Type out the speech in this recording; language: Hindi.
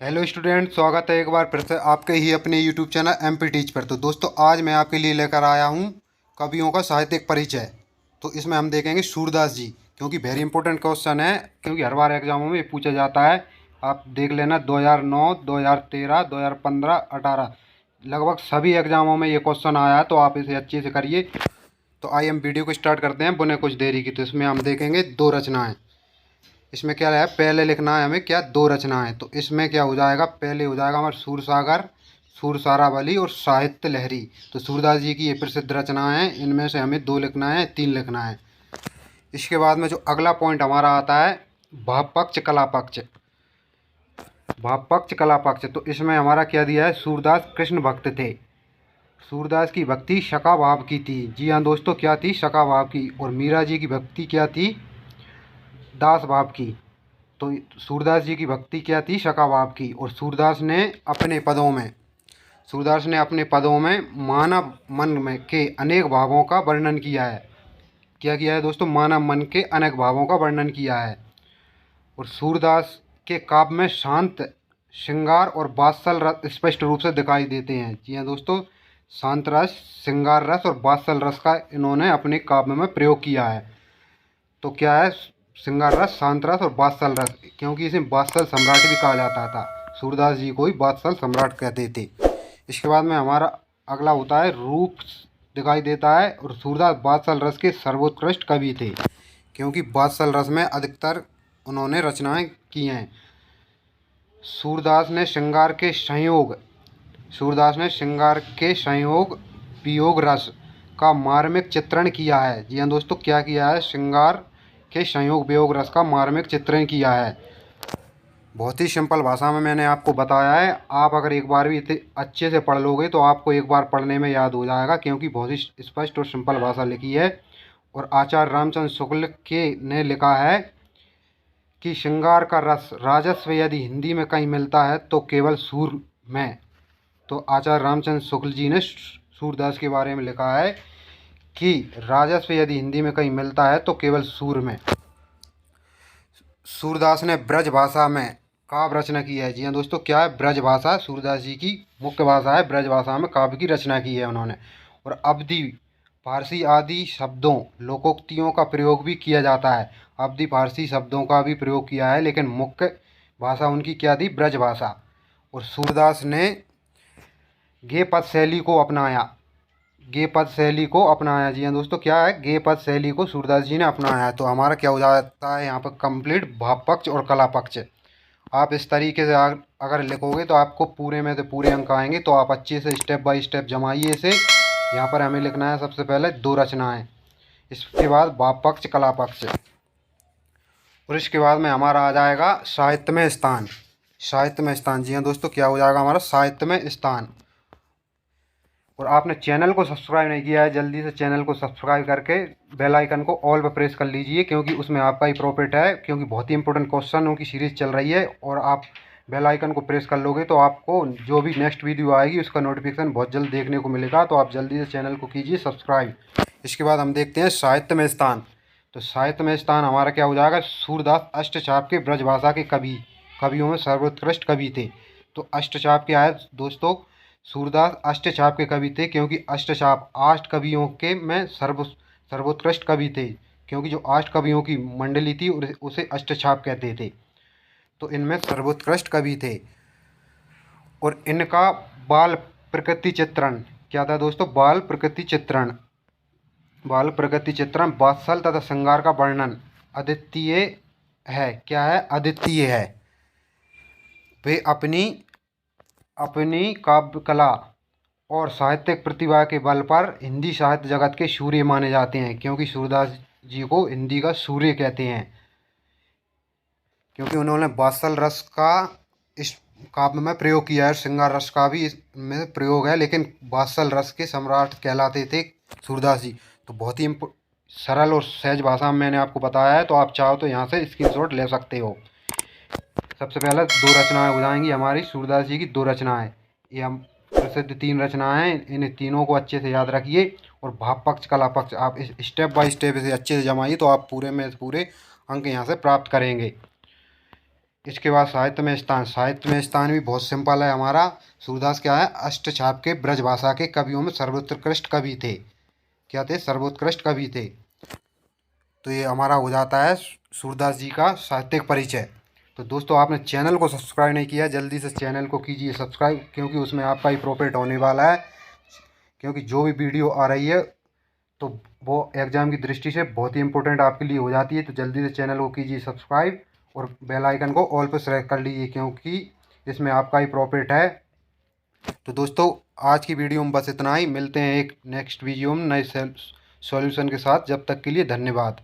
हेलो स्टूडेंट, स्वागत है एक बार फिर से आपके ही अपने यूट्यूब चैनल एमपी टीच पर। तो दोस्तों, आज मैं आपके लिए लेकर आया हूँ कवियों का साहित्यिक परिचय। तो इसमें हम देखेंगे सूरदास जी, क्योंकि वेरी इंपॉर्टेंट क्वेश्चन है, क्योंकि हर बार एग्जामों में ये पूछा जाता है। आप देख लेना 2009, 2013, 2015, 18 लगभग सभी एग्जामों में ये क्वेश्चन आया है। तो आप इसे अच्छे से करिए। तो आइए हम वीडियो को स्टार्ट करते हैं बिना कुछ देरी की। तो इसमें हम देखेंगे दो रचनाएँ। इसमें क्या है, पहले लिखना है हमें क्या, दो रचनाएं। तो इसमें क्या हो जाएगा, पहले हो जाएगा हमारा सूरसागर, सूरसारावली और साहित्य लहरी। तो सूरदास जी की ये प्रसिद्ध रचनाएं हैं, इनमें से हमें दो लिखना है, तीन लिखना है। इसके बाद में जो अगला पॉइंट हमारा आता है, भाव पक्ष कला पक्ष। भाव पक्ष कला पक्ष, तो इसमें हमारा क्या दिया है, सूरदास कृष्ण भक्त थे। सूरदास की भक्ति शका भाव की थी। जी हाँ दोस्तों, क्या थी, शका भाव की। और मीरा जी की भक्ति क्या थी, दास भाव की। तो सूरदास जी की भक्ति क्या थी, शकाभाव की। और सूरदास ने अपने पदों में मानव मन में के अनेक भावों का वर्णन किया है। क्या किया है दोस्तों, मानव मन के अनेक भावों का वर्णन किया है। और सूरदास के काव्य में शांत, श्रृंगार और वात्सल रस स्पष्ट रूप से दिखाई देते हैं। जी हाँ दोस्तों, शांत रस, श्रृंगार रस और वात्सल रस का इन्होंने अपने काव्य में प्रयोग किया है। तो क्या है, श्रृंगार रस, शांत रस और वात्सल रस, क्योंकि इसे वात्सल सम्राट भी कहा जाता था। सूरदास जी को ही वात्सल सम्राट कहते थे। इसके बाद में हमारा अगला होता है रूप दिखाई देता है। और सूरदास वात्सल रस के सर्वोत्कृष्ट कवि थे, क्योंकि वात्सल रस में अधिकतर उन्होंने रचनाएं की हैं। सूरदास ने श्रृंगार के संयोग सूरदास ने श्रृंगार के संयोग वियोग रस का मार्मिक चित्रण किया है। जी हाँ दोस्तों, क्या किया है, श्रृंगार के संयोग वियोग रस का मार्मिक चित्रण किया है। बहुत ही सिंपल भाषा में मैंने आपको बताया है। आप अगर एक बार भी इसे अच्छे से पढ़ लोगे तो आपको एक बार पढ़ने में याद हो जाएगा, क्योंकि बहुत ही स्पष्ट और सिंपल भाषा लिखी है। और आचार्य रामचंद्र शुक्ल के ने लिखा है कि श्रृंगार का रस राजस्व यदि हिंदी में कहीं मिलता है तो केवल सूर में। तो आचार्य रामचंद्र शुक्ल जी ने सूरदास के बारे में लिखा है कि राजस्व यदि हिंदी में कहीं मिलता है तो केवल सूर में। सूरदास ने ब्रज भाषा में काव्य रचना की है। जी हाँ दोस्तों, क्या है, ब्रज भाषा सूरदास जी की मुख्य भाषा है। ब्रज भाषा में काव्य की रचना की है उन्होंने। और अवधी, फारसी आदि शब्दों, लोकोक्तियों का प्रयोग भी किया जाता है। अवधी फारसी शब्दों का भी प्रयोग किया है, लेकिन मुख्य भाषा उनकी क्या थी, ब्रज भाषा। और सूरदास ने गे पद शैली को अपनाया। गे पद शैली को अपनाया। जी हाँ दोस्तों, क्या है, गे पद शैली को सूरदास जी ने अपनाया है। तो हमारा क्या हो जाता है यहाँ पर, कंप्लीट भाव पक्ष और कला पक्ष। आप इस तरीके से अगर लिखोगे तो आपको पूरे में से पूरे अंक आएंगे। तो आप अच्छे से स्टेप बाय स्टेप जमाइए इसे। यहाँ पर हमें लिखना है सबसे पहले दो रचनाएं, इसके बाद भाव पक्ष कला पक्ष, और इसके बाद में हमारा आ जाएगा साहित्य में स्थान। साहित्य में स्थान, जी हाँ दोस्तों, क्या हो जाएगा हमारा, साहित्य में स्थान। और आपने चैनल को सब्सक्राइब नहीं किया है, जल्दी से चैनल को सब्सक्राइब करके बेल आइकन को ऑल पर प्रेस कर लीजिए, क्योंकि उसमें आपका ही प्रॉफिट है। क्योंकि बहुत ही इंपॉर्टेंट क्वेश्चनों की सीरीज़ चल रही है, और आप बेल आइकन को प्रेस कर लोगे तो आपको जो भी नेक्स्ट वीडियो आएगी उसका नोटिफिकेशन बहुत जल्द देखने को मिलेगा। तो आप जल्दी से चैनल को कीजिए सब्सक्राइब। इसके बाद हम देखते हैं साहित्य में स्थान। तो साहित्य में स्थान हमारा क्या हो जाएगा, सूरदास अष्टचाप के ब्रजभाषा के कवियों में सर्वोत्कृष्ट कवि थे। तो अष्टचाप क्या है दोस्तों, सूरदास अष्टचाप के कवि थे, क्योंकि अष्टचाप आठ कवियों के में सर्वोत्कृष्ट कवि थे। क्योंकि जो आठ कवियों की मंडली थी उसे अष्टचाप कहते थे। तो इनमें सर्वोत्कृष्ट कवि थे। और इनका बाल प्रकृति चित्रण क्या था दोस्तों, बाल प्रकृति चित्रण। बाल प्रकृति चित्रण, वात्सल तथा श्रृंगार का वर्णन अद्वितीय है। क्या है, अद्वितीय है। वे अपनी अपनी काव्य कला और साहित्यिक प्रतिभा के बल पर हिंदी साहित्य जगत के सूर्य माने जाते हैं। क्योंकि सूरदास जी को हिंदी का सूर्य कहते हैं, क्योंकि उन्होंने वात्सल रस का इस काव्य में प्रयोग किया है। श्रृंगार रस का भी इसमें प्रयोग है, लेकिन वात्सल रस के सम्राट कहलाते थे सूरदास जी। तो बहुत ही सरल और सहज भाषा में मैंने आपको बताया है। तो आप चाहो तो यहाँ से स्क्रीनशॉट ले सकते हो। सबसे पहले दो रचनाएं हो जाएंगी हमारी, सूरदास जी की दो रचनाएं। ये हम प्रसिद्ध तीन रचनाएं हैं, इन तीनों को अच्छे से याद रखिए। और भाव पक्ष कला पक्ष आप इस स्टेप बाय स्टेप इसे अच्छे से जमाइए, तो आप पूरे में पूरे अंक यहाँ से प्राप्त करेंगे। इसके बाद साहित्य में स्थान। साहित्य में स्थान भी बहुत सिंपल है हमारा। सूरदास क्या है, अष्टछाप के ब्रजभाषा के कवियों में सर्वोत्कृष्ट कवि थे। क्या थे, सर्वोत्कृष्ट कवि थे। तो ये हमारा हो जाता है सूरदास जी का साहित्यिक परिचय। तो दोस्तों आपने चैनल को सब्सक्राइब नहीं किया, जल्दी से चैनल को कीजिए सब्सक्राइब, क्योंकि उसमें आपका ही प्रॉफिट होने वाला है। क्योंकि जो भी वीडियो आ रही है तो वो एग्ज़ाम की दृष्टि से बहुत ही इंपॉर्टेंट आपके लिए हो जाती है। तो जल्दी से चैनल को कीजिए सब्सक्राइब और बेल आइकन को ऑल पर सेलेक्ट कर लीजिए, क्योंकि इसमें आपका ही प्रॉफिट है। तो दोस्तों आज की वीडियो में बस इतना ही। मिलते हैं एक नेक्स्ट वीडियो में नए सॉल्यूशन के साथ। जब तक के लिए धन्यवाद।